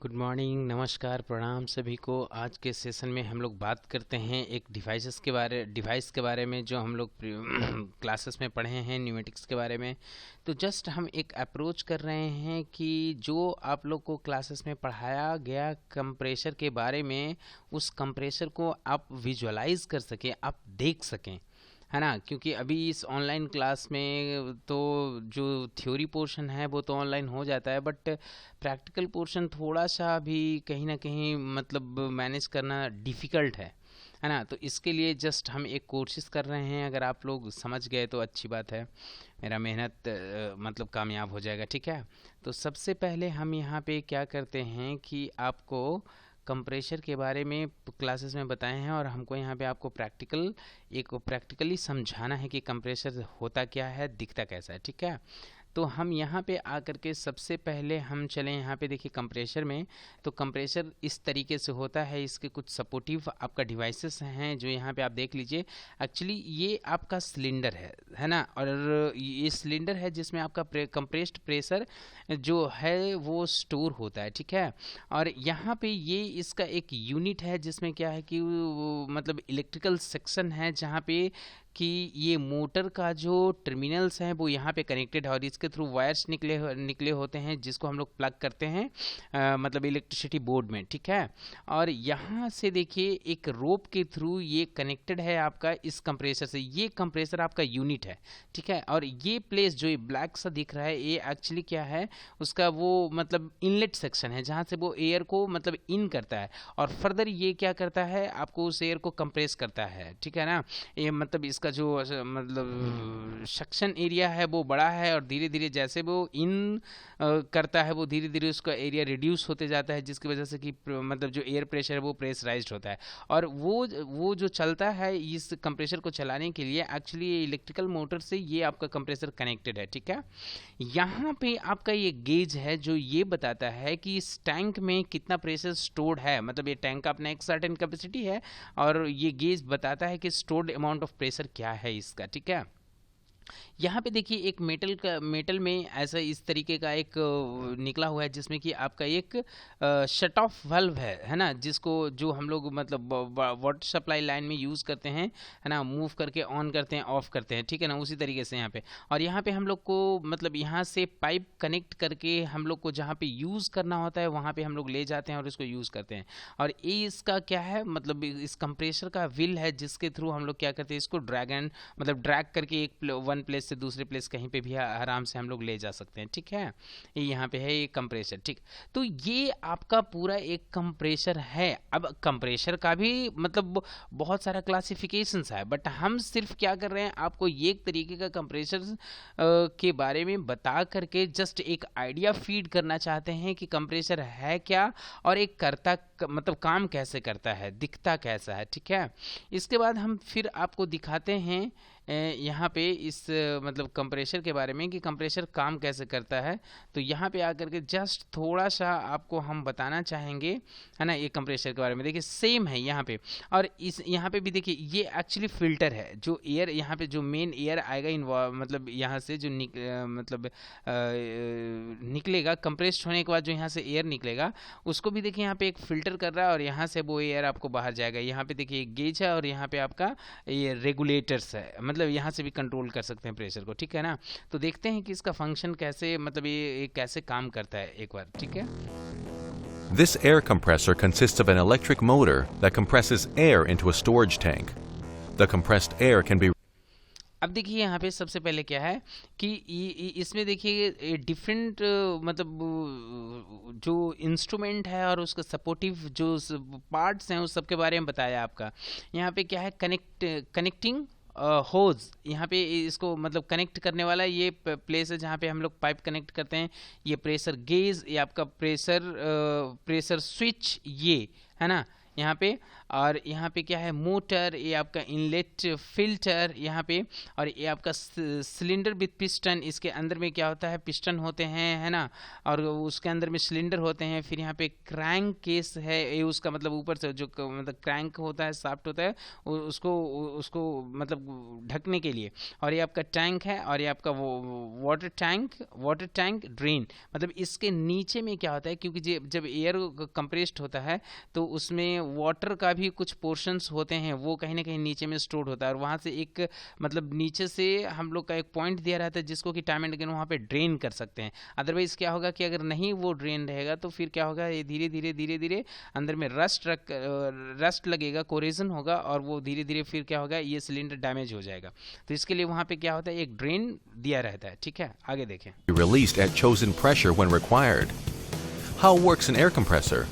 Good morning, नमस्कार, प्रणाम सभी को। आज के सेशन में हम लोग बात करते हैं एक डिवाइस के बारे में जो हम लोग क्लासेस में पढ़े हैं, न्यूमेटिक्स के बारे में। तो जस्ट हम एक अप्रोच कर रहे हैं कि जो आप लोग को क्लासेस में पढ़ाया गया कंप्रेशर के बारे में, उस कंप्रेशर को आप विजुअलाइज कर सकें, आप देख सकें, है ना। क्योंकि अभी इस ऑनलाइन क्लास में तो जो थ्योरी पोर्शन है वो तो ऑनलाइन हो जाता है, बट प्रैक्टिकल पोर्शन थोड़ा सा भी कहीं ना कहीं मतलब मैनेज करना डिफ़िकल्ट है ना। तो इसके लिए जस्ट हम एक कोशिश कर रहे हैं। अगर आप लोग समझ गए तो अच्छी बात है, मेरा मेहनत मतलब कामयाब हो जाएगा, ठीक है। तो सबसे पहले हम यहाँ पे क्या करते हैं कि आपको कंप्रेशर के बारे में क्लासेस में बताए हैं, और हमको यहाँ पे आपको प्रैक्टिकली समझाना है कि कंप्रेशर होता क्या है, दिखता कैसा है, ठीक है। तो हम यहाँ पे आकर के सबसे पहले हम चलें यहाँ पे, देखिए कंप्रेशर में। तो कंप्रेशर इस तरीके से होता है, इसके कुछ सपोर्टिव आपका डिवाइसेस हैं जो यहाँ पे आप देख लीजिए। एक्चुअली ये आपका सिलेंडर है ना, और ये सिलेंडर है जिसमें आपका कंप्रेस्ड प्रेशर जो है वो स्टोर होता है, ठीक है। और यहाँ पे ये इसका एक यूनिट है जिसमें क्या है कि मतलब इलेक्ट्रिकल सेक्शन है, जहाँ पे कि ये मोटर का जो टर्मिनल्स हैं वो यहाँ पे कनेक्टेड है, और इसके थ्रू वायर्स निकले होते हैं जिसको हम लोग प्लग करते हैं मतलब इलेक्ट्रिसिटी बोर्ड में, ठीक है। और यहाँ से देखिए एक रोप के थ्रू ये कनेक्टेड है आपका इस कंप्रेसर से। ये कंप्रेसर आपका यूनिट है, ठीक है। और ये प्लेस जो ये ब्लैक सा दिख रहा है, ये एक्चुअली क्या है, उसका वो मतलब इनलेट सेक्शन है जहाँ से वो एयर को मतलब इन करता है, और फर्दर ये क्या करता है, आपको उस एयर को कंप्रेस करता है, ठीक है ना। ये मतलब इसका जो मतलब सक्शन एरिया है वो बड़ा है, और धीरे धीरे जैसे वो इन करता है वो धीरे धीरे उसका एरिया रिड्यूस होते जाता है, जिसकी वजह से कि मतलब जो एयर प्रेशर है वो प्रेशराइज्ड होता है। और वो जो चलता है इस कंप्रेसर को चलाने के लिए, एक्चुअली इलेक्ट्रिकल मोटर से ये आपका कंप्रेसर कनेक्टेड है, ठीक है। यहाँ पे आपका ये गेज है जो ये बताता है कि इस टैंक में कितना प्रेशर स्टोर्ड है। मतलब ये टैंक का अपना एक सर्टेन कैपेसिटी है, और ये गेज बताता है कि स्टोर्ड अमाउंट ऑफ प्रेशर क्या है इसका, ठीक है। यहाँ पे देखिए एक मेटल में ऐसा इस तरीके का एक निकला हुआ है जिसमें कि आपका एक शट ऑफ वाल्व है ना, जिसको जो हम लोग मतलब वाटर सप्लाई लाइन में यूज़ करते हैं, है ना। मूव करके ऑन करते हैं, ऑफ करते हैं, ठीक है ना, उसी तरीके से यहाँ पे। और यहाँ पे हम लोग को मतलब यहाँ से पाइप कनेक्ट करके हम लोग को जहाँ पे यूज़ करना होता है वहाँ पे हम लोग ले जाते हैं और इसको यूज़ करते हैं। और ये इसका क्या है, मतलब इस कंप्रेसर का व्हील है जिसके थ्रू हम लोग क्या करते हैं, इसको ड्रैग करके वन प्लेस से दूसरे प्लेस कहीं पे भी आराम से हम लोग ले जा सकते हैं, ठीक है। ये यहाँ पे है ये कंप्रेसर, ठीक। तो ये आपका पूरा एक कंप्रेसर है। अब कंप्रेसर का भी मतलब बहुत सारा क्लासिफिकेशंस है, बट हम सिर्फ क्या कर रहे हैं, आपको ये एक तरीके का कंप्रेसर के बारे में बता करके जस्ट एक आइडिया फीड करना चाहते हैं कि कंप्रेसर है क्या, और एक मतलब काम कैसे करता है, दिखता कैसा है, ठीक है। इसके बाद हम फिर आपको दिखाते हैं यहाँ पे इस मतलब कंप्रेसर के बारे में कि कंप्रेसर काम कैसे करता है। तो यहाँ पे आकर के जस्ट थोड़ा सा आपको हम बताना चाहेंगे, है ना, ये कंप्रेसर के बारे में। देखिए सेम है यहाँ पे, और इस यहाँ पे भी देखिए ये एक्चुअली फिल्टर है। जो एयर यहाँ पे जो मेन एयर आएगा मतलब यहाँ से जो निकलेगा कंप्रेस्ड होने के बाद, जो यहाँ से एयर निकलेगा उसको भी देखिए यहाँ पे एक फिल्टर कर रहा है, और यहाँ से वो एयर आपको बाहर जाएगा। यहाँ पे देखिए एक गेज है, और यहाँ पे आपका ये रेगुलेटर्स है, मतलब यहाँ से भी कंट्रोल कर सकते हैं प्रेशर को, ठीक है ना। तो देखते हैं कि इसका फंक्शन कैसे, मतलब ये कैसे काम करता है एक बार, ठीक है। This air compressor consists of an electric motor that compresses air into a storage tank. The compressed air can be अब देखिए यहाँ पे सबसे पहले क्या है कि इसमें देखिए डिफरेंट मतलब जो इंस्ट्रूमेंट है और उसका सपोर्टिव जो पार्ट्स हैं उस सब के बारे में बताया आपका। यहाँ पे क्या है, कनेक्टिंग होज, यहाँ पे इसको मतलब कनेक्ट करने वाला ये प्लेस है जहाँ पे हम लोग पाइप कनेक्ट करते हैं। ये प्रेशर गेज, ये आपका प्रेशर स्विच, ये है ना, यहाँ पे। और यहाँ पे क्या है, मोटर, ये आपका इनलेट फिल्टर यहाँ पे। और ये आपका सिलेंडर विथ पिस्टन, इसके अंदर में क्या होता है, पिस्टन होते हैं, है ना, और उसके अंदर में सिलेंडर होते हैं। फिर यहाँ पे क्रैंक केस है, ये उसका मतलब ऊपर से जो मतलब क्रैंक होता है, शाफ्ट होता है, उसको उसको मतलब ढकने के लिए। और ये आपका टैंक है, और ये आपका वो वाटर टैंक ड्रेन, मतलब इसके नीचे में क्या होता है, क्योंकि जब एयर कंप्रेस्ड होता है तो उसमें वाटर का भी कुछ पोर्शंस होते हैं, वो कहीं ना कहीं नीचे में स्टोर होता है। और वहाँ से एक मतलब नीचे से हम लोग का एक पॉइंट दिया रहता है जिसको कि टाइम एंड अगेन वहाँ पे ड्रेन कर सकते हैं। अदरवाइज क्या होगा कि अगर नहीं वो ड्रेन रहेगा तो फिर क्या होगा, ये धीरे धीरे अंदर में रस्ट लगेगा, कोरेजन होगा, और वो धीरे धीरे फिर क्या होगा, ये सिलेंडर डैमेज हो जाएगा। तो इसके लिए वहाँ पे क्या होता है, एक ड्रेन दिया रहता है। ठीक है, आगे देखें। Released at chosen pressure when required. How works an air compressor?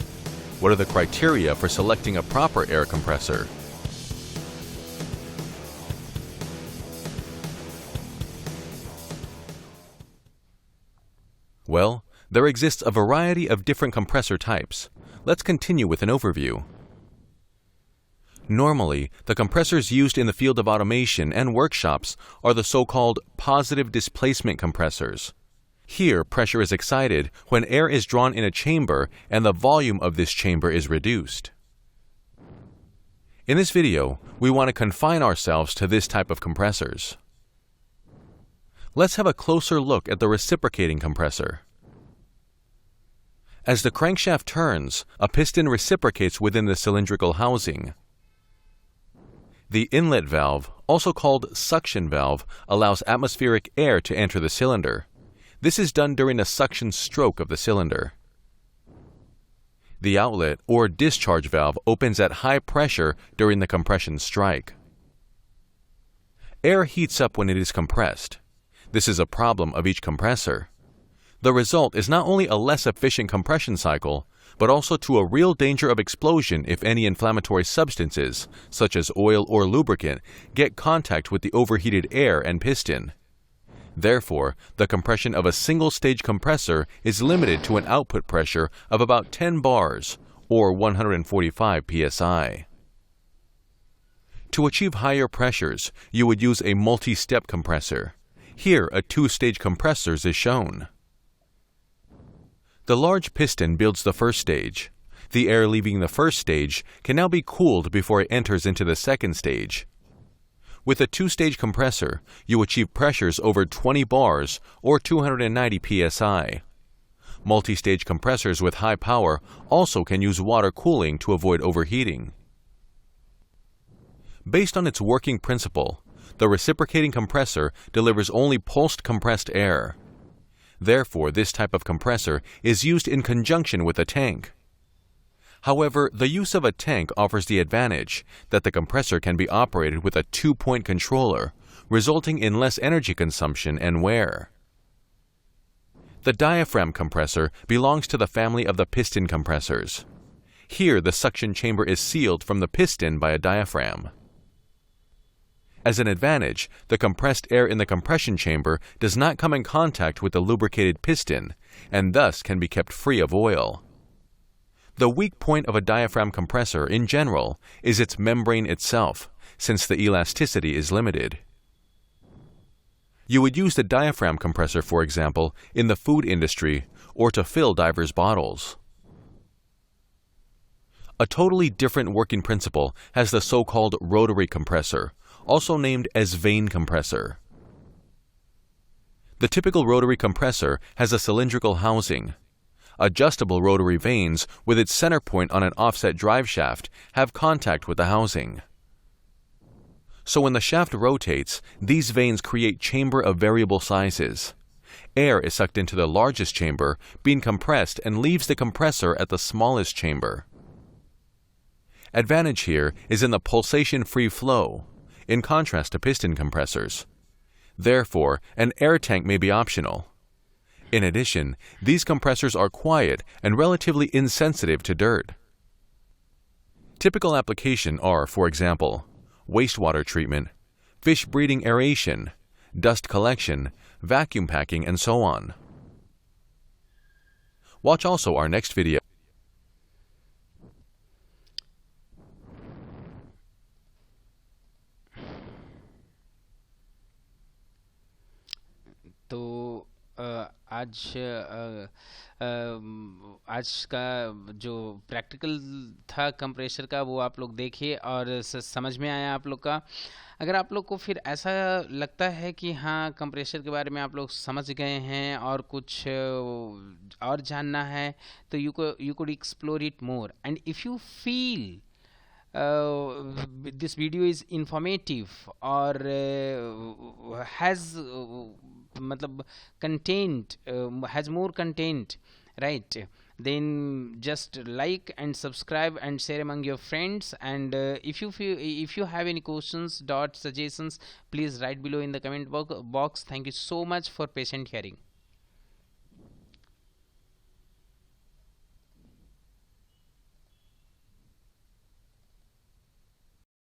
What are the criteria for selecting a proper air compressor? Well, there exists a variety of different compressor types. Let's continue with an overview. Normally, the compressors used in the field of automation and workshops are the so-called positive displacement compressors. Here, pressure is excited when air is drawn in a chamber and the volume of this chamber is reduced. In this video, we want to confine ourselves to this type of compressors. Let's have a closer look at the reciprocating compressor. As the crankshaft turns, a piston reciprocates within the cylindrical housing. The inlet valve, also called suction valve, allows atmospheric air to enter the cylinder. This is done during a suction stroke of the cylinder. The outlet, or discharge valve, opens at high pressure during the compression strike. Air heats up when it is compressed. This is a problem of each compressor. The result is not only a less efficient compression cycle, but also to a real danger of explosion if any inflammatory substances, such as oil or lubricant, get contact with the overheated air and piston. Therefore, the compression of a single-stage compressor is limited to an output pressure of about 10 bars, or 145 psi. To achieve higher pressures, you would use a multi-step compressor. Here, a two-stage compressor is shown. The large piston builds the first stage. The air leaving the first stage can now be cooled before it enters into the second stage. With a two-stage compressor, you achieve pressures over 20 bars or 290 psi. Multi-stage compressors with high power also can use water cooling to avoid overheating. Based on its working principle, the reciprocating compressor delivers only pulsed compressed air. Therefore, this type of compressor is used in conjunction with a tank. However, the use of a tank offers the advantage that the compressor can be operated with a two-point controller, resulting in less energy consumption and wear. The diaphragm compressor belongs to the family of the piston compressors. Here, the suction chamber is sealed from the piston by a diaphragm. As an advantage, the compressed air in the compression chamber does not come in contact with the lubricated piston, and thus can be kept free of oil. The weak point of a diaphragm compressor, in general, is its membrane itself, since the elasticity is limited. You would use the diaphragm compressor, for example, in the food industry or to fill divers' bottles. A totally different working principle has the so-called rotary compressor, also named as vane compressor. The typical rotary compressor has a cylindrical housing. Adjustable rotary vanes with its center point on an offset drive shaft have contact with the housing. So when the shaft rotates, these vanes create chamber of variable sizes. Air is sucked into the largest chamber, being compressed, and leaves the compressor at the smallest chamber. Advantage here is in the pulsation-free flow, in contrast to piston compressors. Therefore, an air tank may be optional. In addition, these compressors are quiet and relatively insensitive to dirt. Typical applications are, for example, wastewater treatment, fish breeding aeration, dust collection, vacuum packing, and so on. Watch also our next video. आज आज का जो practical था compressor का वो आप लोग देखिए और समझ में आया आप लोग का। अगर आप लोग को फिर ऐसा लगता है कि हाँ कंप्रेशर के बारे में आप लोग समझ गए हैं और कुछ और जानना है, तो you could explore it more, and if you feel this video is informative or has matlab content, has more content, right? Then just like and subscribe and share among your friends, and if you have any questions dot suggestions, please write below in the comment box. Thank you so much for patient hearing.